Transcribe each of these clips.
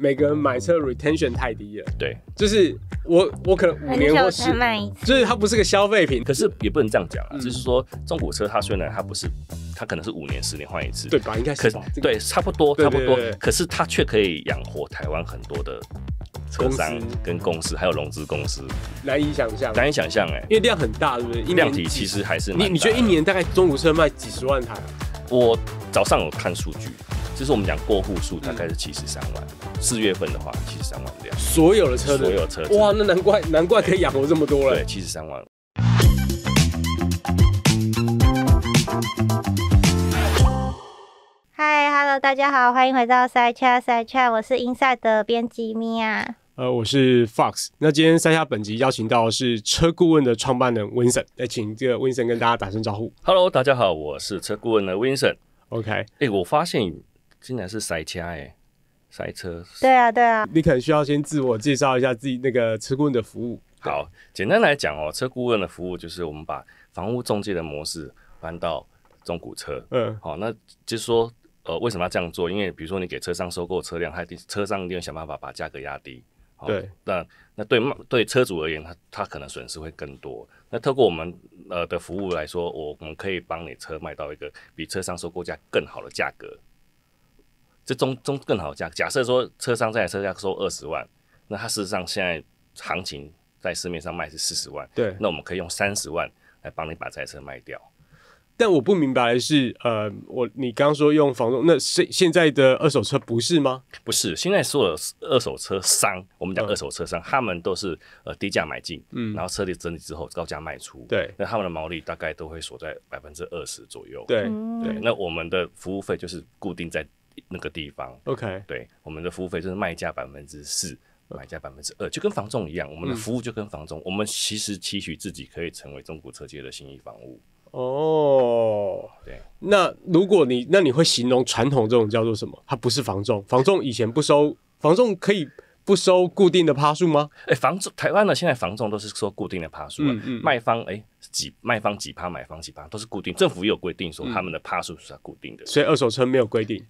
每个人买车 retention 太低了。对，就是我可能5年或10年，就是它不是个消费品。可是也不能这样讲啊，就是说中古车它虽然它不是，它可能是5年10年换一次，对吧？应该是吧？对，差不多。可是它却可以养活台湾很多的车商跟公司，还有融资公司，难以想象，因为量很大，对不对？量体其实还是你觉得一年大概中古车卖几十万台啊？我早上有看数据，就是我们讲过户数大概是73万，4月份的话73万辆，所有的车子，哇，那难怪可以养活这么多了。对，73万。嗨 ，Hello， 大家好，欢迎回到塞恰，我是 Inside 的编辑咪啊。我是 Fox。那今天塞恰本集邀请到的是车顾问的创办人 Vincent， 来请这个 Vincent 跟大家打声招呼。Hello， 大家好，我是车顾问的 Vincent。OK， 我发现竟然是塞恰塞车。对啊，你可能需要先自我介绍一下自己那个车顾问的服务。好，简单来讲车顾问的服务就是我们把房屋中介的模式搬到中古车。好，那就是说。为什么要这样做？因为比如说你给车商收购车辆，车商一定会想办法把价格压低。对，那对车主而言，他可能损失会更多。那透过我们的服务来说，我们可以帮你车卖到一个比车商收购价更好的价格。这中更好的价格，假设说车商这台车价收20万，那他事实上现在行情在市面上卖是40万，对，那我们可以用30万来帮你把这台车卖掉。但我不明白的是，你刚刚说用房仲，那现在的二手车不是吗？不是，现在所有的二手车商，我们讲二手车商，他们都是低价买进，然后车力整理之后高价卖出，对，那他们的毛利大概都会锁在20%左右，对，那我们的服务费就是固定在那个地方 ，OK， 对，我们的服务费就是卖价4%。买家2%，就跟房仲一样，我们的服务就跟房仲，我们其实期许自己可以成为中古车界的信义房屋。对。那如果那你会形容传统这种叫做什么？它不是房仲，房仲以前不收，房仲可以不收固定的趴数吗？房仲台湾呢，现在房仲都是收固定的趴数，卖方卖方几趴，买方几趴都是固定，政府也有规定说他们的趴数是固定的，所以二手车没有规定。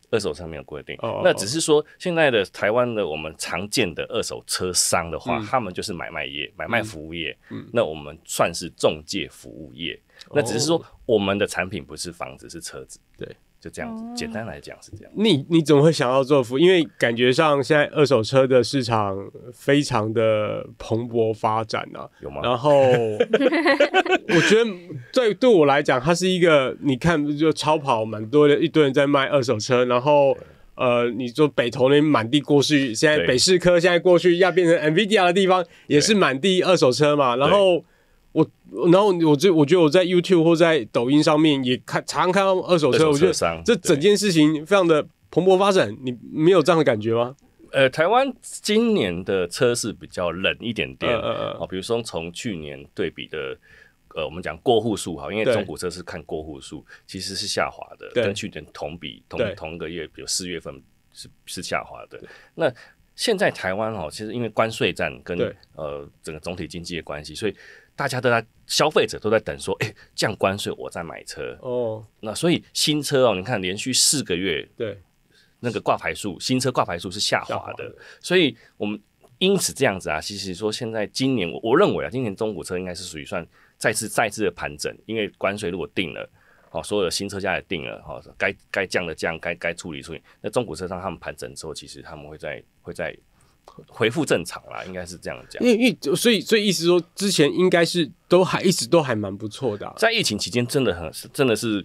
那只是说现在的台湾的我们常见的二手车商的话，他们就是买卖业、买卖服务业，那我们算是中介服务业。那只是说我们的产品不是房子，是车子。对，就这样子，简单来讲是这样。你怎么会想要做服务？因为感觉上现在二手车的市场非常的蓬勃发展啊，有吗？然后我觉得对我来讲，它是一个你看就超跑蛮多的，一堆人在卖二手车，然后你说北投那边满地过去，现在北市科现在过去要变成 NVIDIA 的地方，也是满地二手车嘛，然后。我觉得我在 YouTube 或在抖音上面也常常看到二手车，我觉得这整件事情非常的蓬勃发展，你没有这样的感觉吗？台湾今年的车市比较冷一点点，比如说从去年对比的，我们讲过户数因为中古车是看过户数，其实是下滑的，跟去年同一个月，比如4月份是下滑的。那现在台湾其实因为关税战跟整个总体经济的关系，所以大家都在消费者都在等说，降关税我再买车。那所以新车你看连续4个月，对，那个新车挂牌数是下滑的，所以我们因此这样子其实说现在今年我认为今年中古车应该是属于算再次的盘整，因为关税如果定了。所有的新车价也定了，该降的降，该处理。那中古车商他们盘整之后，其实他们会在恢复正常啦，应该是这样讲。所以意思说，之前应该是一直都还蛮不错的在疫情期间真的是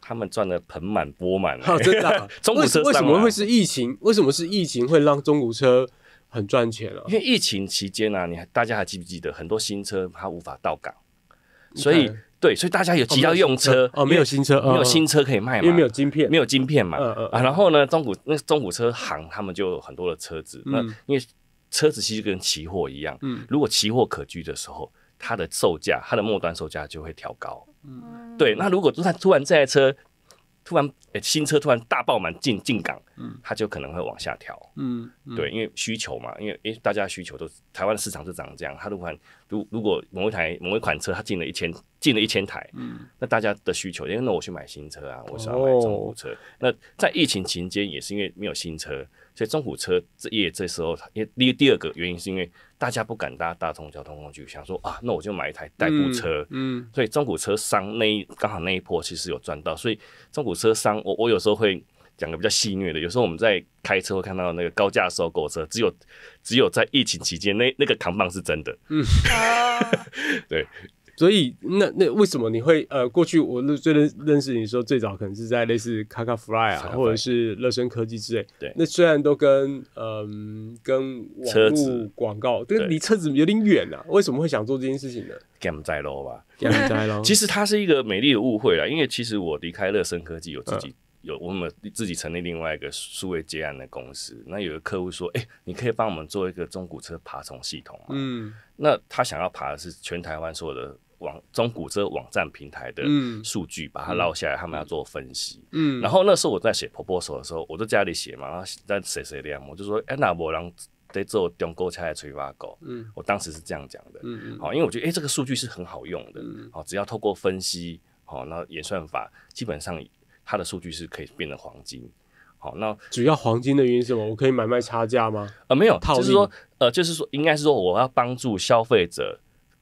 他们赚得盆满钵满。真的中古车商为什么会是疫情？为什么是疫情会让中古车很赚钱啊？因为疫情期间大家还记不记得很多新车它无法到港，所以大家有急要用车没有新车，没有新车可以卖嘛，因为没有晶片嘛，然后呢，中古车行他们就有很多的车子，因为车子其实跟期货一样，如果期货可居的时候，它的末端售价就会调高，对，那如果突然这台车新车突然大爆满进港，它就可能会往下调，对，因为需求嘛，因为大家需求都台湾的市场就长这样，它如果某一款车它进了1000台，那大家的需求，那我去买新车我想要买中古车。那在疫情期间也是因为没有新车，所以中古车这时候，第二个原因是因为大家不敢搭大众交通工具，想说啊，那我就买一台代步车。所以中古车商刚好那一波其实有赚到，所以中古车商我有时候会讲个比较戏谑的，有时候我们在开车会看到那个高价收购车，只有在疫情期间那个扛棒是真的。对。所以那为什么你会过去我最认识你说最早可能是在类似 KakaFly 啊，或者是乐升科技之类，对，那虽然都跟网络广告，但离车子有点远啊，为什么会想做这件事情呢？减灾咯吧，其实它是一个美丽的误会啦，因为其实我离开乐升科技我们自己成立另外一个数位接案的公司，那有个客户说，你可以帮我们做一个中古车爬虫系统吗？那他想要爬的是全台湾所有的中古车网站平台的数据，把它捞下来，他们要做分析。然后那时候我在写 proposal 的时候，我在家里写嘛，然后在写量，我就说，那没人在做中古车的催挖狗。我当时是这样讲的。好，因为我觉得，这个数据是很好用的。好，只要透过分析，好，那演算法基本上它的数据是可以变成黄金。好，那主要黄金的原因是什么？我可以买卖差价吗？没有，就是说，应该是说我要帮助消费者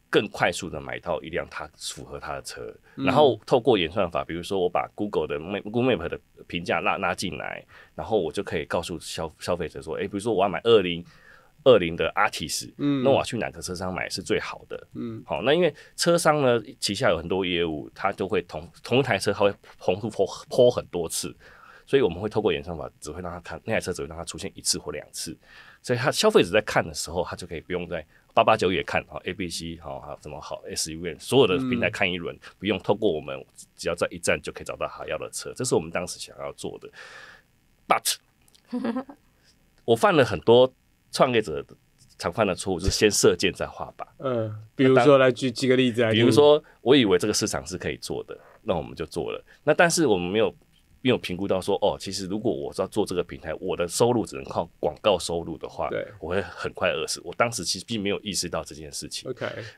更快速的买到一辆它符合它的车，然后透过演算法，比如说我把 Google Map 的评价拉进来，然后我就可以告诉消费者说，比如说我要买2020的 Artis，那我要去哪个车商买是最好的？好，那因为车商呢旗下有很多业务，他就会同一台车他会重复泼很多次，所以我们会透过演算法只会让他看那台车只会让他出现1次或2次，所以消费者在看的时候，他就可以不用在889也看ABC 好什么好 SUV 所有的平台看一轮，不用透过我们只要在一站就可以找到他要的车，这是我们当时想要做的。But 我犯了很多创业者常犯的错误，就是先射箭再画靶。比如说来举几个例子来，比如说我以为这个市场是可以做的，那我们就做了。那但是我们没有评估到说，其实如果我要做这个平台，我的收入只能靠广告收入的话，我会很快饿死。我当时其实并没有意识到这件事情。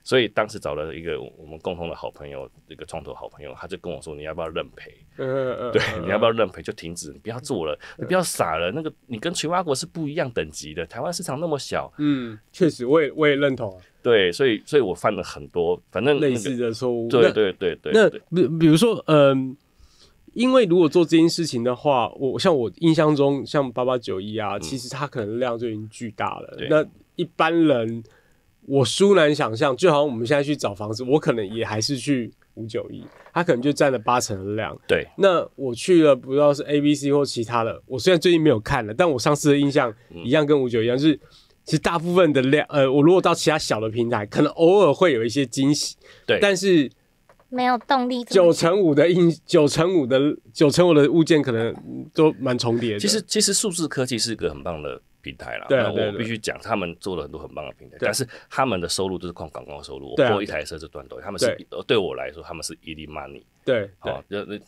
所以当时找了一个我们共同的好朋友，一个创投好朋友，他就跟我说，你要不要认赔？对，你要不要认赔就停止，你不要做了，你不要傻了。那个你跟全华国是不一样等级的，台湾市场那么小。确实，我也认同啊。对，所以我犯了很多反正类似的错误。对。那比如说，因为如果做这件事情的话，我印象中，像8891啊，其实它可能量就已经巨大了。那一般人，我殊难想象，就好像我们现在去找房子，我可能也还是去591，它可能就占了80%的量。对。那我去了，不知道是 ABC 或其他的，我虽然最近没有看了，但我上次的印象一样，跟591一样，就是其实大部分的量，我如果到其他小的平台，可能偶尔会有一些惊喜。对。但是没有动力，9成5的物件可能都蛮重叠的。其实数字科技是一个很棒的平台啦。对，我必须讲，他们做了很多很棒的平台，但是他们的收入都是靠广告收入。我播一台车就赚到，他们是对我来说，他们是 easy money。对，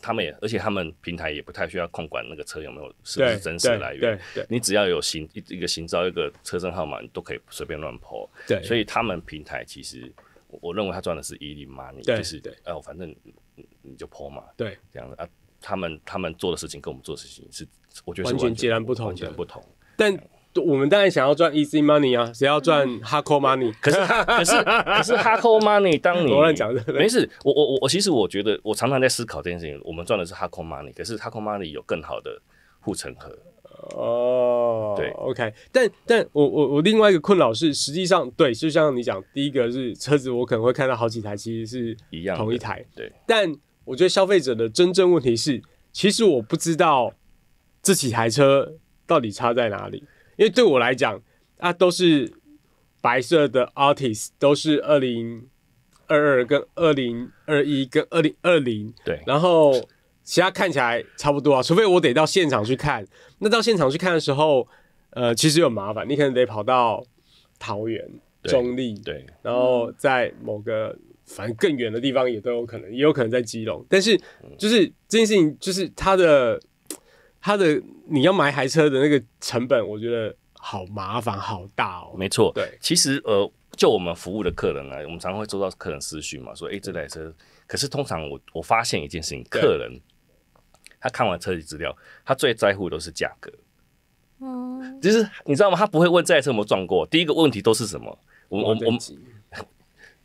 他们而且他们平台也不太需要控管那个车有没有是不是真实来源。对，你只要有一个行照一个车身号码，你都可以随便乱播。对，所以他们平台其实。我认为他赚的是easy money，就是反正你就po嘛，对，这样啊，他们做的事情跟我们做的事情是，我觉得是完全截然不同，但我们当然想要赚 easy money 啊，谁要赚 hardcore money？ 可是 hardcore money， 当你我乱讲的，没事。我其实我觉得，我常常在思考这件事情。我们赚的是 hardcore money， 可是 hardcore money 有更好的护城河。对 ，OK， 但我另外一个困扰是，实际上对，就像你讲，第一个是车子，我可能会看到好几台，其实是一样同一台，对。但我觉得消费者的真正问题是，其实我不知道这几台车到底差在哪里，因为对我来讲，都是白色的 Artis， 都是2022跟2021跟2020，对，然后。其他看起来差不多啊，除非我得到现场去看。那到现场去看的时候，其实有麻烦，你可能得跑到桃园、中立，对，然后在某个反正更远的地方也都有可能，也有可能在基隆。但是就是这件事情，就是它的你要买一台车的那个成本，我觉得好麻烦，好大哦。没错，对，其实就我们服务的客人呢，我们常常会收到客人私讯嘛，说这台车，可是通常我发现一件事情，客人。他看完车体资料，他最在乎的都是价格。就是你知道吗？他不会问这台车有没有撞过，第一个问题都是什么？我们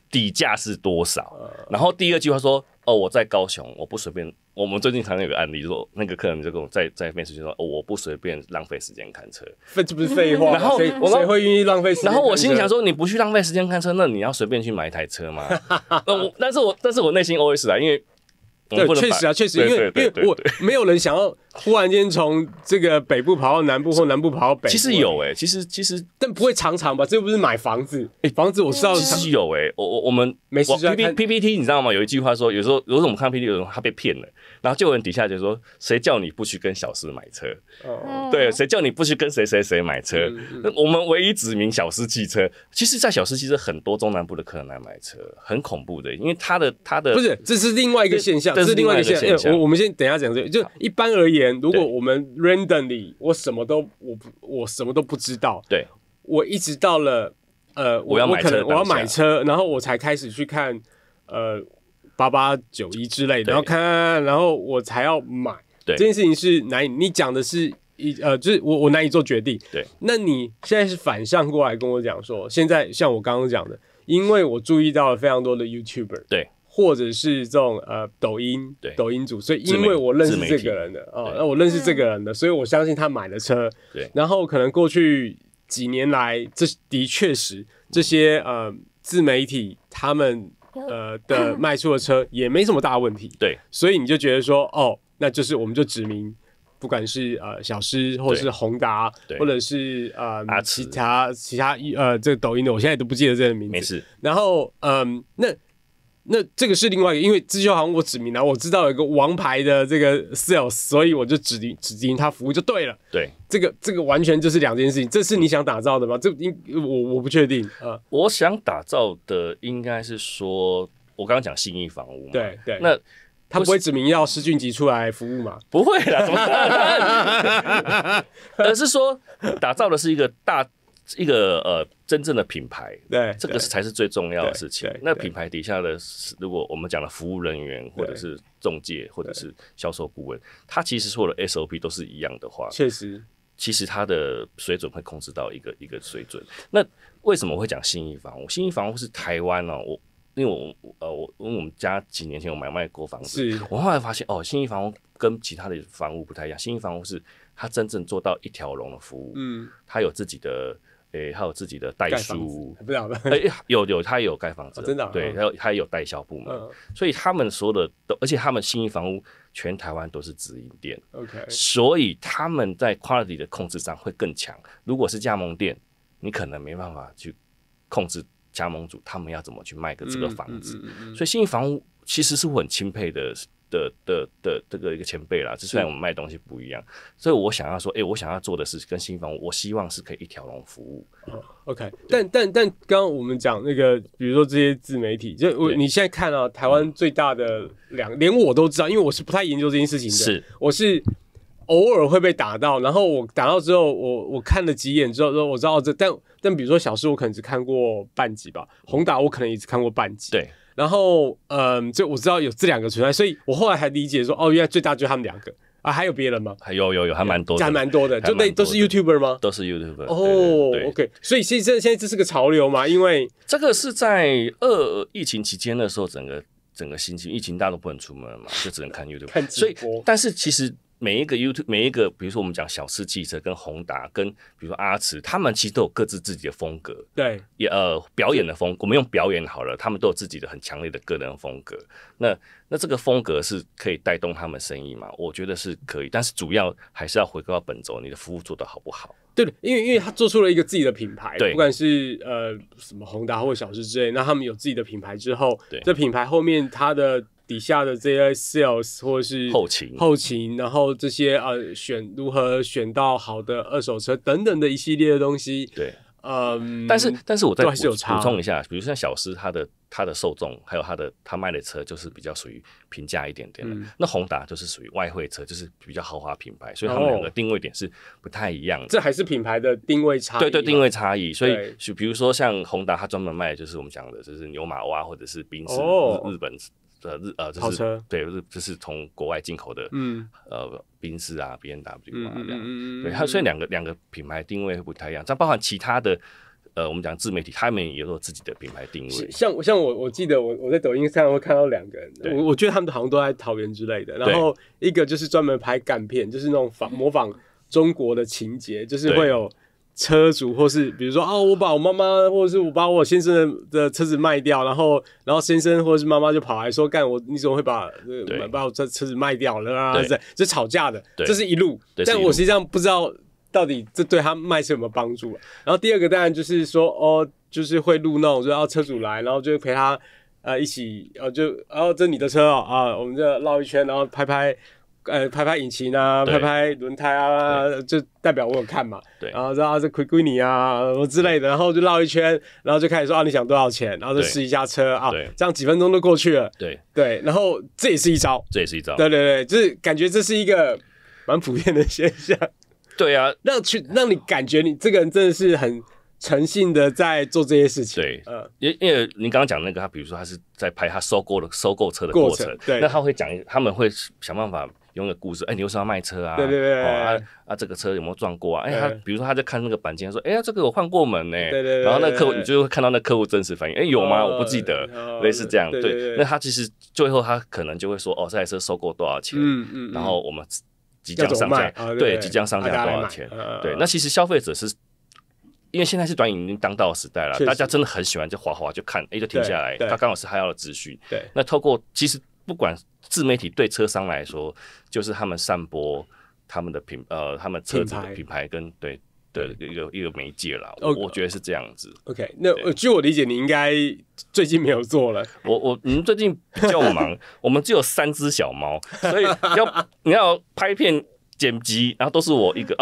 底价是多少？然后第二句话说，我在高雄，我不随便。我们最近常常有个案例，说那个客人就跟我在面试就说，我不随便浪费时间看车，这不是废话。然后谁会愿意浪费时间？然后我心里想说，你不去浪费时间看车，那你要随便去买一台车吗？但是我内心 OS 啊，因为。对，确实，因为我没有人想要忽然间从这个北部跑到南部，或南部跑到北部。其实有其实，但不会常吧？这又不是买房子，房子我知道。其实有我们没事PPT 你知道吗？有一句话说，有时候我们看 PPT， 有人他被骗了，然后就有人底下就说，谁叫你不去跟小施买车？对，谁叫你不去跟谁买车？我们唯一指明小施汽车。其实，在小施汽车很多中南部的客人来买车，很恐怖的，因为他的不是，这是另外一个现象。这是另外一个现象。我们先等一下讲这个。就一般而言，如果我们 randomly， 我什么都不知道。对，我一直到了我要买车，然后我才开始去看8891之类的，然后看，然后我才要买。对，这件事情是难以，你讲的是就是我难以做决定。对，那你现在是反向过来跟我讲说，现在像我刚刚讲的，因为我注意到了非常多的 YouTuber。对。或者是这种抖音主，所以因为我认识这个人的那我认识这个人的，所以我相信他买了车。对，然后可能过去几年来，这的确是这些自媒体他们的卖出的车也没什么大问题。对，所以你就觉得说，那就是我们就指明，不管是小施，或者是宏达，或者是其他这个抖音的，我现在都不记得这个名字。没事。然后那这个是另外一个，因为自修好像我指明了，我知道有一个王牌的这个 sales， 所以我就指定他服务就对了。对，这个完全就是两件事情。这是你想打造的吗？我不确定。我想打造的应该是说，我刚刚讲信义房屋嘛。对，那他不会指明要施俊吉出来服务嘛？不会啦，怎么可能？而是说打造的是一个真正的品牌，对，这个才是最重要的事情。那品牌底下的，如果我们讲的服务人员，或者是中介，或者是销售顾问，他其实所有的 SOP 都是一样的话，确实，其实他的水准会控制到一个水准。那为什么我会讲信义房屋？信义房屋是台湾因为我们家几年前有卖过房子，我后来发现信义房屋跟其他的房屋不太一样，信义房屋是它真正做到一条龙的服务，它有自己的。还有自己的代书，不晓得。有，他也有盖房子，真的。对，他也有代销部门，所以他们所有的而且他们信义房屋全台湾都是直营店 ，OK， 所以他们在 quality 的控制上会更强。如果是加盟店，你可能没办法去控制加盟主他们要怎么去卖这个房子，所以信义房屋其实是我很钦佩的这个一个前辈啦，虽然我们卖东西不一样，所以我想要说，我想要做的是跟新房屋，我希望是可以一条龙服务。OK， 但刚刚我们讲那个，比如说这些自媒体，就你现在看啊，台湾最大的连我都知道，因为我是不太研究这件事情的，我是偶尔会被打到，然后我打到之后，我看了几眼之后，我知道但比如说小施我可能只看过半集吧，宏达我可能也只看过半集，对。然后，就我知道有这两个存在，所以我后来还理解说，原来最大就是他们两个啊，还有别人吗？有，还蛮多的，还蛮多的，就都是 YouTuber 吗？都是 YouTuber。OK， 所以现在这是个潮流嘛？因为这个是在疫情期间的时候，整个心情，疫情大家都不能出门嘛，就只能看 YouTube， 看直播。但是其实。每一个，比如说我们讲小施汽车跟宏达跟比如说阿驰，他们其实都有各自自己的风格，对，也表演的风格，我们用表演好了，他们都有自己的很强烈的个人风格。那这个风格是可以带动他们生意嘛？我觉得是可以，但是主要还是要回归到本轴，你的服务做得好不好？对，因为他做出了一个自己的品牌，不管是什么宏达或小施之类，那他们有自己的品牌之后，这品牌后面它的底下的这些 sales 或者是后勤，然后这些如何选到好的二手车等等的一系列的东西，对，但是我再补充一下，比如像小施他的受众，还有他卖的车就是比较属于平价一点点的，那宏达就是属于外汇车，就是比较豪华品牌，所以他们两个定位点是不太一样的。这还是品牌的定位差异，对，定位差异。所以比如说像宏达，他专门卖的就是我们讲的就是牛马蛙或者是宾士日本跑车，对，就是从国外进口的，宾士啊 ，BMW 啊这样，对，所以两个品牌定位会不太一样，这包含其他的。我们讲自媒体，他们也有自己的品牌定位。像我记得我在抖音上会看到2个人，我觉得他们好像都在桃园之类的。然后一个就是专门拍干片，就是那种模仿中国的情节，就是会有车主或是比如说我把我妈妈或者是我把我先生的车子卖掉，然后先生或者是妈妈就跑来说你怎么会把我车子卖掉了啊？这吵架的，这是一路。但我实际上不知道。到底这对他卖车有没有帮助？然后第二个当然就是说就是会路弄，就要车主来，然后就陪他一起这是你的车我们就绕一圈，然后拍拍引擎啊，拍拍轮胎啊，就代表我有看嘛。对，然后这归你啊什么之类的，然后就绕一圈，然后就开始说你想多少钱，然后就试一下车这样几分钟都过去了。对，然后这也是一招，对，就是感觉这是一个蛮普遍的现象。对啊，让你感觉你这个人真的是很诚信的在做这些事情。对，因为你刚刚讲那个，他比如说他是在拍他收购车的过程，对，那他们会想办法用个故事，你为什么要卖车啊？对，这个车有没有撞过啊？他比如说他在看那个板件，说，这个我换过门呢。对，然后那客户你就会看到那客户真实反应，有吗？我不记得，类似这样。对，那他其实最后他可能就会说，这台车收购多少钱？然后我们即将上架，对，即将上架多少钱？对，那其实消费者是因为现在是短影音当道的时代了，大家真的很喜欢就滑就看，就停下来，他刚好是他要的资讯。对，那透过其实不管自媒体对车商来说，就是他们散播他们的他们车子的品牌跟对的一个媒介啦。我觉得是这样子。OK， 那据我理解，你应该最近没有做了。我们最近比较忙，我们只有3只小猫，所以你要拍片剪辑，然后都是我一个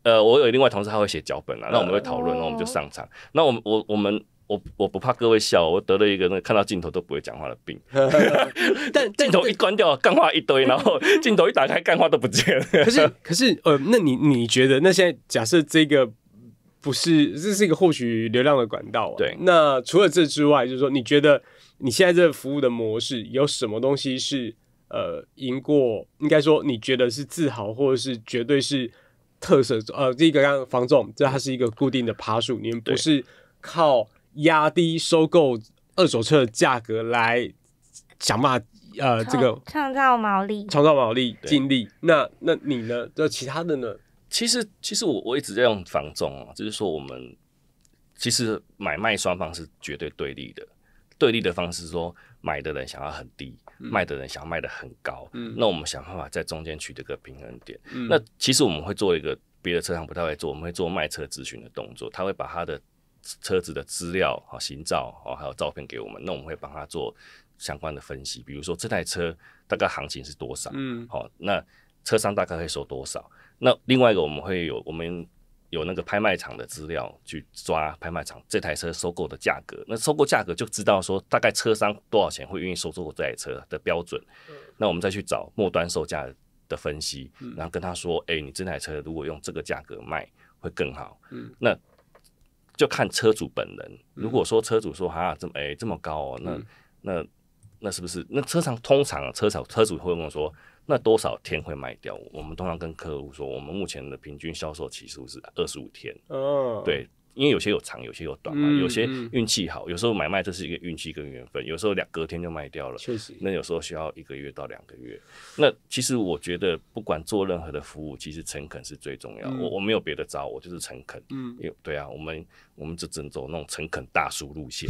我有另外同事他会写脚本啦，那我们会讨论，然后我们就上场。那我不怕各位笑，我得了一个看到镜头都不会讲话的病。但镜头一关掉，干话一堆，然后镜头一打开，干话都不见了。可是那你觉得，那现在假设这是一个获取流量的管道对。那除了这之外，就是说，你觉得你现在这个服务的模式有什么东西是赢过？应该说，你觉得是自豪，或者是绝对是特色？第一个刚刚房仲，这它是一个固定的趴数，你们不是靠压低收购二手车的价格来想办法这个创造毛利净利。那你呢？其他的呢？其实我一直在用房仲就是说我们其实买卖双方是绝对对立的。对立的方式是说，买的人想要很低，卖的人想要卖的很高。那我们想办法在中间取得个平衡点。那其实我们会做一个别的车行不太会做，我们会做卖车咨询的动作，他会把他的车子的资料、行照还有照片给我们，那我们会帮他做相关的分析，比如说这台车大概行情是多少，那车商大概会收多少。那另外一个我们有那个拍卖场的资料去抓拍卖场这台车收购的价格，那收购价格就知道说大概车商多少钱会愿意收购这台车的标准。那我们再去找末端售价的分析，然后跟他说，你这台车如果用这个价格卖会更好。那就看车主本人。如果说车主说这么高那是不是？那通常车主会问我说，那多少天会卖掉？我们通常跟客户说，我们目前的平均销售期数是25天。对，因为有些有长，有些有短嘛，有些运气好，有时候买卖这是一个运气跟缘分，有时候隔天就卖掉了，确实，那有时候需要1个月到2个月。那其实我觉得，不管做任何的服务，其实诚恳是最重要。我没有别的招，我就是诚恳。对啊，我们只能走那种诚恳大叔路线，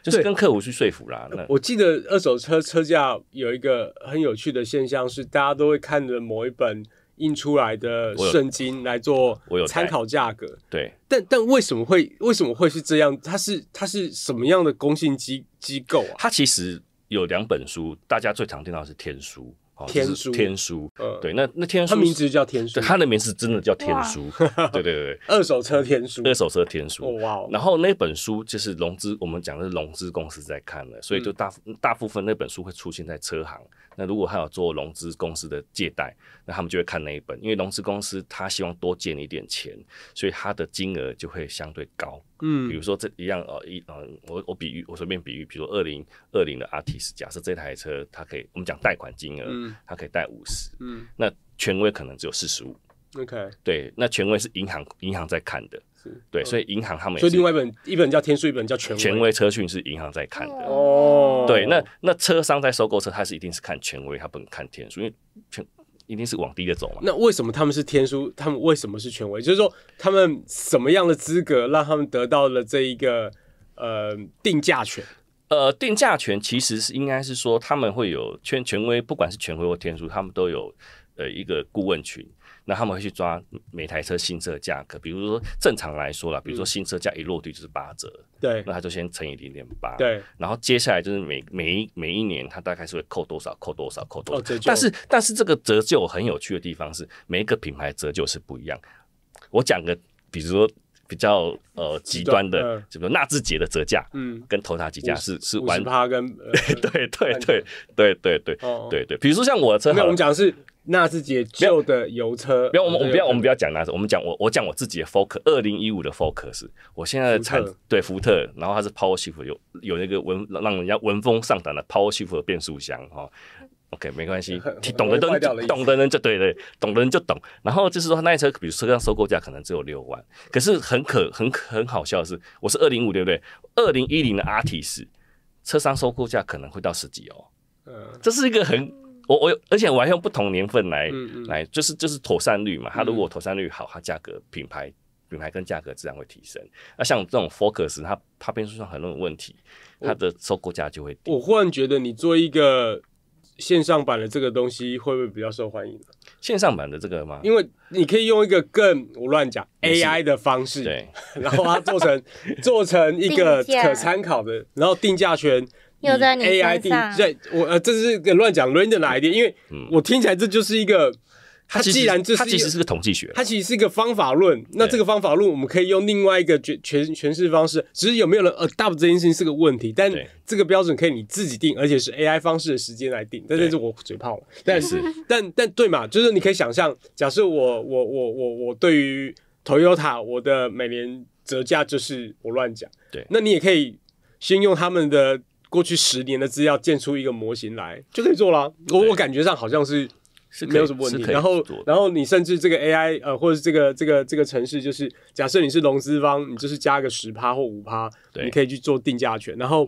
就是跟客户去说服啦。我记得二手车价有一个很有趣的现象是，大家都会看着某一本印出来的圣经来做参考价格。对，但为什么会是这样？它是什么样的公信机构啊？它其实有2本书，大家最常听到的是天书。天书，对，那天书，它名字就叫天书，它的名字真的叫天书，对，二手车天书，哇！然后那本书就是我们讲的是融资公司在看的，所以就大部分那本书会出现在车行。那如果他有做融资公司的借贷，那他们就会看那一本，因为融资公司他希望多借你一点钱，所以他的金额就会相对高。比如说这一样我随便比喻，比如说2020的 Artis， 假设这台车它可以，我们讲贷款金额，它可以贷50，那权威可能只有45。OK， 对，那权威是银行在看的，对，所以银行他们所以另外一本叫天数，一本叫权威车讯是银行在看的。对，那车商在收购车，他是一定是看权威，他不能看天数，因为一定是往低的走嘛。那为什么他们是天数？他们为什么是权威？就是说，他们什么样的资格让他们得到了这一个定价权？定价权其实是应该是说，他们会有权威，不管是权威或天数，他们都有一个顾问群。那他们会去抓每台车新车的价格，比如说正常来说啦，比如说新车价一落地就是8折，对，那他就先乘以0.8，对，然后接下来就是每一年他大概是会扣多少，但是这个折旧很有趣的地方是，每一个品牌折旧是不一样。我讲个，比如说比较极端的，就比如纳智捷的折价，跟Toyota计价是完50%跟对，比如说像我的车，我们讲的是纳智捷旧的油车，我们不要讲纳智，我讲我自己的 Focus 2015的 Focus， 我现在的对福特，然后它是 Power Shift 有那个让人家闻风丧胆的 Power Shift 的变速箱哈。OK， 没关系，懂的人就对，懂的人就懂。然后就是说，那台车比如车上收购价可能只有6万，可是很好笑的是，我是2015对不对？2010的 Artis 车商收购价可能会到10几哦。这是一个而且我还用不同年份来就是妥善率嘛。它如果妥善率好，它价格品牌跟价格自然会提升。那像这种 Focus， 它变速箱很多问题，它的收购价就会低。我忽然觉得你做一个线上版的这个东西会不会比较受欢迎？线上版的这个吗？因为你可以用一个我乱讲 AI 的方式，对，然后它做成一个可参考的，然后定价权又在你身上。对，这是个乱讲 random 的 idea， 因为我听起来这就是一个。它其实是个统计学，它其实是一个方法论。那这个方法论我们可以用另外一个诠释方式，只是有没有人adopt这件事情是个问题。但这个标准可以你自己定，而且是 AI 方式的时间来定。但这是我嘴炮了。但对嘛，就是你可以想象，假设我对于 Toyota 我的每年折价就是我乱讲，对，那你也可以先用他们的过去10年的资料建出一个模型来，就可以做了。我感觉上好像是没有什么问题。然后你甚至这个 AI 或者是这个程式，就是假设你是融资方，你就是加个10%或5%，你可以去做定价权。然后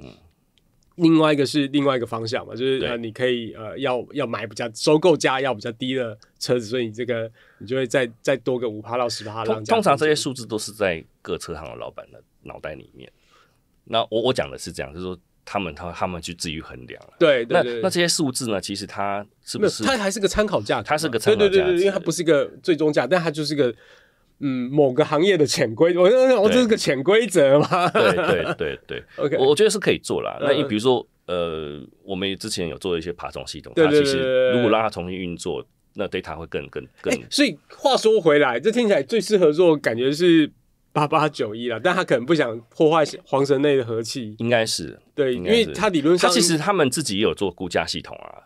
另外一个是另外一个方向嘛，就是你可以要买比较收购价要比较低的车子，所以你就会再多个5%到10%。通常这些数字都是在各车行的老板的脑袋里面。那我讲的是这样，就是说。他们去自己衡量了。对，那这些数字呢？其实它是不是？它还是个参考价格，它是个参考价格，因为它不是个最终价，但它就是个某个行业的潜规则。我这是个潜规则嘛？对。OK， 我觉得是可以做啦。那比如说我们之前有做一些爬虫系统，它其实如果让它重新运作，那 data 会更。所以话说回来，这听起来最适合做，感觉是8891啦，但他可能不想破坏皇城内的和气，应该是对，因为他理论上，其实他们自己也有做估价系统啊，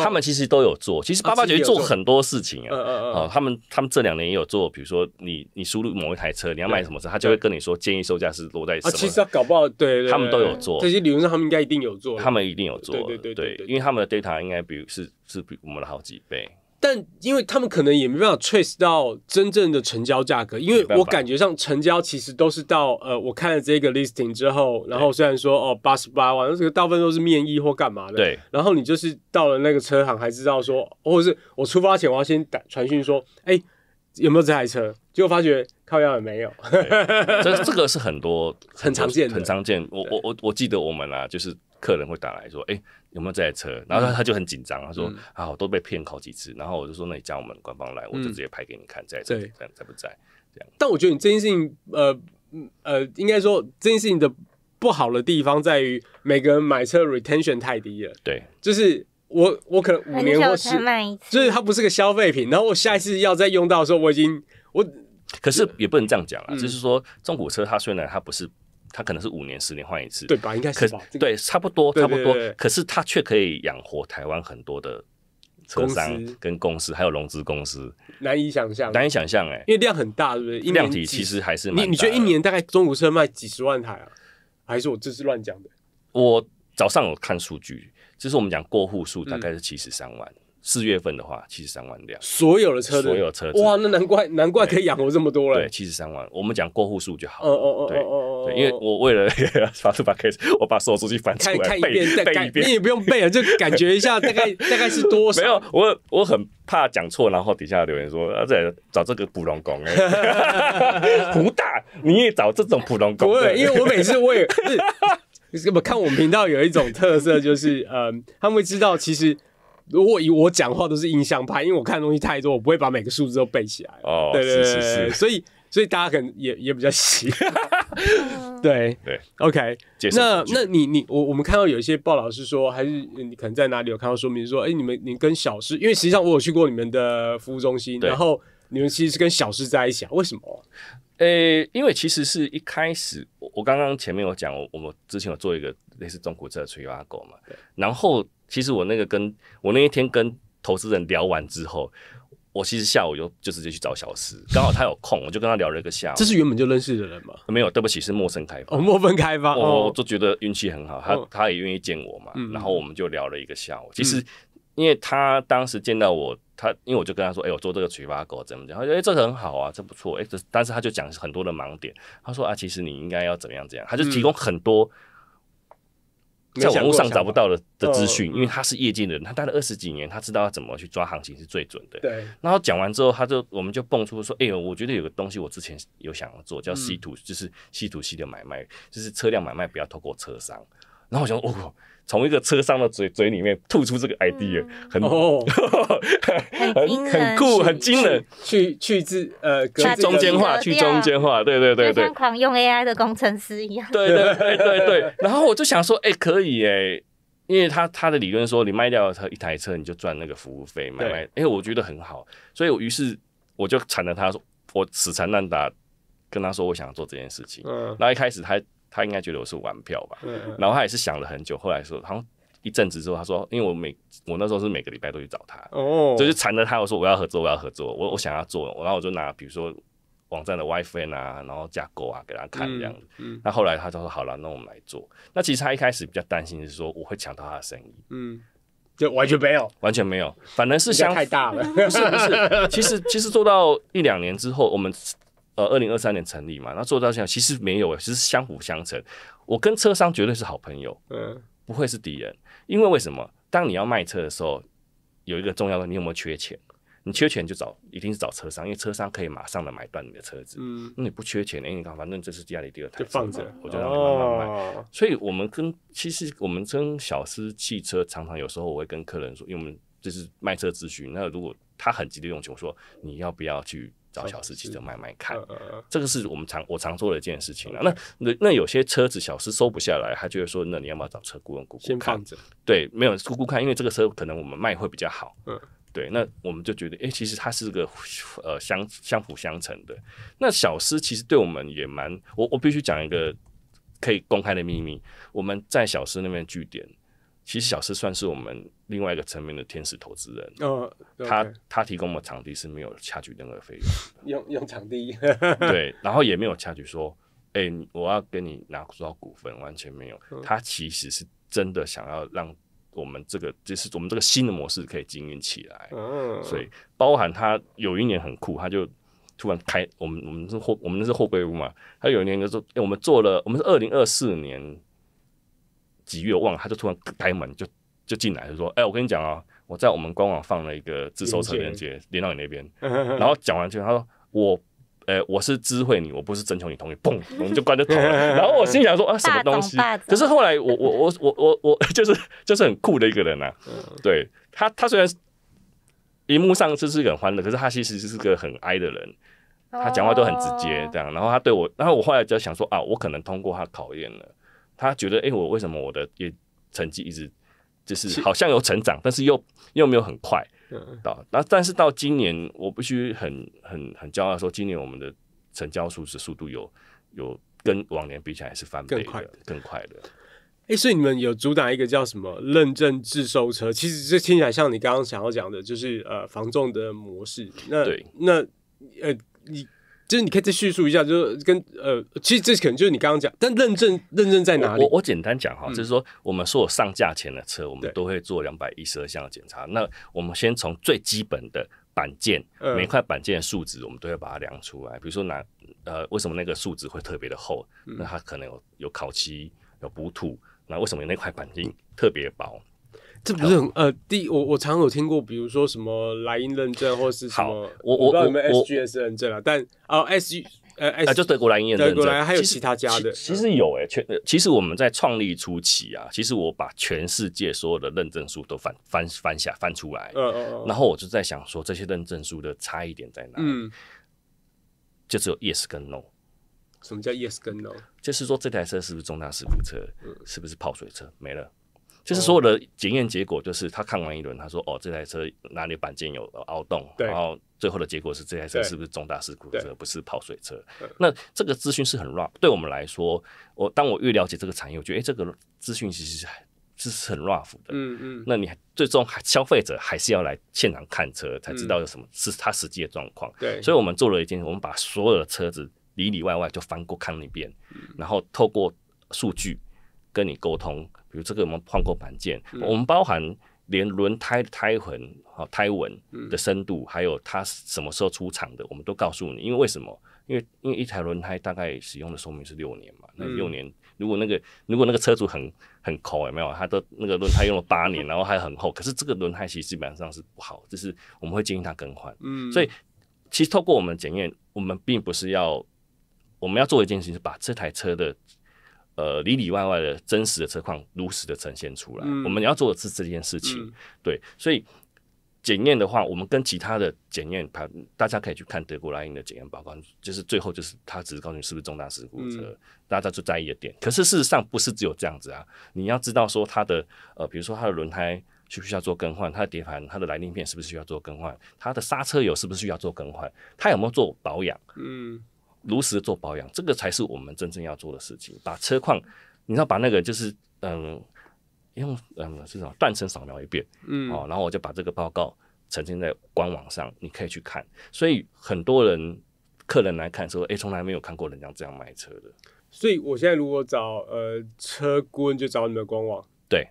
他们其实都有做，其实8891做很多事情啊，他们这2年也有做，比如说你输入某一台车，你要买什么车，他就会跟你说建议售价是落在什么，其实他搞不好对，他们都有做，这些理论上他们应该一定有做，他们一定有做，对，因为他们的 data 应该是比我们的好几倍。但因为他们可能也没办法 trace 到真正的成交价格，因为我感觉上成交其实都是到我看了这个 listing 之后，然后虽然说88万，这个大部分都是面议或干嘛的，对，然后你就是到了那个车行还知道说，或者是我出发前我要先传讯说，有没有这台车？结果发觉靠腰也没有，这个是很常见的，很常见。我记得我们啊，就是客人会打来说，有没有这台车？然后他就很紧张，他说我都被骗好几次。然后我就说，那你加我们官方来，我就直接拍给你看，在不在这样。但我觉得你这件事情，应该说这件事情的不好的地方在于，每个人买车 retention 太低了。对，就是我可能5年或10，就是它不是个消费品。然后我下一次要再用到的时候，可是也不能这样讲啦，就是说中古车它虽然它不是。它可能是5年10年换一次，对吧？应该是吧？对，差不多。可是它却可以养活台湾很多的车商跟公司，还有融资公司，难以想象，因为量很大，对不对？量体其实还是蛮大的。你觉得一年大概中古车卖几十万台啊？还是我这是乱讲的？我早上有看数据，就是我们讲过户数大概是73万。4月份的话，73万辆，所有的车子，哇，那难怪可以养活这么多了。对，73万，我们讲过户数就好了。对，因为我为了把 case， 我把所有数据翻出来看一遍，你也不用背了，就感觉一下大概是多少。没有，我很怕讲错，然后底下留言说这找这个普通工胡大，你也找这种普通工？对，因为我每次我也看我们频道有一种特色，就是他们会知道其实。如果以我讲话都是印象派，因为我看的东西太多，我不会把每个数字都背起来。对，所以大家可能也比较习惯。对 ，OK。那我们看到有一些报道是说，还是你可能在哪里有看到说明说，你跟小狮，因为实际上我有去过你们的服务中心，然后你们其实是跟小狮在一起啊？为什么？因为其实是一开始，我刚刚前面有讲，我们之前有做一个类似中古车的吹挖狗嘛，然后其实我那一天跟投资人聊完之后，我其实下午就直接去找小狮，刚好他有空，我就跟他聊了一个下午。这是原本就认识的人吗？没有，对不起，是陌生开发。陌生开发，我就觉得运气很好，他也愿意见我嘛，然后我们就聊了一个下午。其实因为他当时见到我。因为我就跟他说，我做这个垂发狗怎么讲？他说，这个很好啊，这不错。但是他就讲很多的盲点。他说其实你应该要怎么样？他就提供很多在网络上找不到的资讯，因为他是业界的人，他待了20几年，他知道要怎么去抓行情是最准的。对。然后讲完之后，我们就蹦出说，我觉得有个东西我之前有想要做，叫 C to， 就是 C to C 的买卖，就是车辆买卖不要透过车商。然后我想说，从一个车商的嘴里面吐出这个 idea， 很酷，很惊人，去中间化，对，像狂用 AI 的工程师一样。对。然后我就想说，可以因为他的理论说，你卖掉一台车，你就赚那个服务费，买卖，我觉得很好，所以于是我就缠着他说，我死缠烂打跟他说我想做这件事情。然后一开始他应该觉得我是玩票吧，然后他也是想了很久，后来说好像一阵子之后，他说，因为我那时候是每个礼拜都去找他，就是缠着他，我说我要合作，我想要做，然后我就拿比如说网站的 WiFi 啊，然后架构啊给他看这样子。那后来他就说好了，那我们来做。那其实他一开始比较担心的是说我会抢到他的生意，就完全没有，反正是太大了，不是，其实做到1-2年之后，我们。2023年成立嘛，那做到现在其实没有，其实相辅相成。我跟车商绝对是好朋友，不会是敌人。因为什么？当你要卖车的时候，有一个重要的，你有没有缺钱？你缺钱就一定是找车商，因为车商可以马上的买断你的车子。那你不缺钱，你看反正这是家里第2台，就放着，我就让你慢慢卖。所以其实我们跟小狮汽车常常有时候我会跟客人说，因为我们就是卖车咨询，那如果他很急的用钱，我说你要不要去找小狮汽车卖看，这个是我常做的一件事情啊。那有些车子小狮收不下来，他就会说，那你要不要找车顾问先放着？对，没有顾看，因为这个车可能我们卖会比较好。对，那我们就觉得，其实它是个相辅相成的。那小狮其实对我们也蛮，我必须讲一个可以公开的秘密，我们在小狮那边据点。其实小狮算是我们另外一个层面的天使投资人，他提供的场地是没有掐取任何费用，用场地，对，然后也没有掐取说，我要跟你拿多少股份，完全没有。他其实是真的想要让我们就是我们这个新的模式可以经营起来，所以包含他有一年很酷，他就突然开我们那是货柜屋嘛，他有一年就说，我们是2024年。几月忘了，他就突然开门就进来，就说：“我跟你讲啊，我在我们官网放了一个自售车链接，连到你那边。”然后讲完之后，他说：“我是知会你，我不是征求你同意。”砰，我们就关着头了。然后我心想说：“什么东西？”可是后来我就是很酷的一个人啊。对他虽然荧幕上就是一个很欢乐，可是他其实是个很哀的人。他讲话都很直接这样。然后他对我，然后我后来就想说我可能通过他考验了。他觉得，我为什么我的成绩一直就是好像有成长，但是又没有很快。但是到今年，我必须很骄傲说，今年我们的成交速度有跟往年比起来是翻倍的，更快的。所以你们有主打一个叫什么认证自收车，其实这听起来像你刚刚想要讲的，就是房仲的模式。那就是你可以再叙述一下，就是跟其实这可能就是你刚刚讲，但认证在哪里？我简单讲哈，就是说我们所有上架前的车，我们都会做212项的检查。那我们先从最基本的板件，每块板件的数值，我们都会把它量出来。比如说为什么那个数值会特别的厚？那它可能有烤漆、有补土。那为什么那块板筋特别薄？这不是很我常有听过，比如说什么莱茵认证或是什么，我不知道有没有 SGS 认证啊，但就德国莱茵认证，德国莱茵还有其他家的，其实有其实我们在创立初期啊，其实我把全世界所有的认证书都翻出来，然后我就在想说这些认证书的差异点在哪里？就只有 yes 跟 no。什么叫 yes 跟 no？ 就是说这台车是不是重大事故车，是不是泡水车，没了。就是所有的检验结果，就是他看完一轮，他说这台车哪里板件有凹洞，然后最后的结果是这台车是不是重大事故车，不是泡水车。那这个资讯是很 rough， 对我们来说，当我越了解这个产业，我觉得这个资讯其实是很 rough 的。那你最终消费者还是要来现场看车，才知道有什么是他实际的状况。所以我们做了一件事，我们把所有的车子里外就翻过看一遍，然后透过数据跟你沟通，比如这个我们换过板件，我们包含连轮胎胎纹的深度，还有它什么时候出厂的，我们都告诉你。因为为什么？因为一台轮胎大概使用的寿命是6年嘛，那6年如果那个车主很抠，有没有？他的那个轮胎用了8年，然后还很厚，可是这个轮胎其实基本上是不好，就是我们会建议他更换。所以其实透过我们检验，我们并不是我们要做一件事情，是把这台车的里外的真实的车况如实的呈现出来。我们要做的是这件事情。对，所以检验的话，我们跟其他的检验，大家可以去看德国莱茵的检验报告，就是最后就是他只是告诉你是不是重大事故车，大家就在意的点。可是事实上不是只有这样子啊，你要知道说它的比如说它的轮胎需不需要做更换，它的碟盘、它的来鳞片是不是需要做更换，它的刹车油是不是需要做更换，它有没有做保养，如实的做保养，这个才是我们真正要做的事情。把车况，你知道把那个就是用是什么断层扫描一遍，然后我就把这个报告呈现在官网上，你可以去看。所以很多客人来看说，从来没有看过人家这样卖车的。所以我现在如果找车顾问，就找你们的官网。对，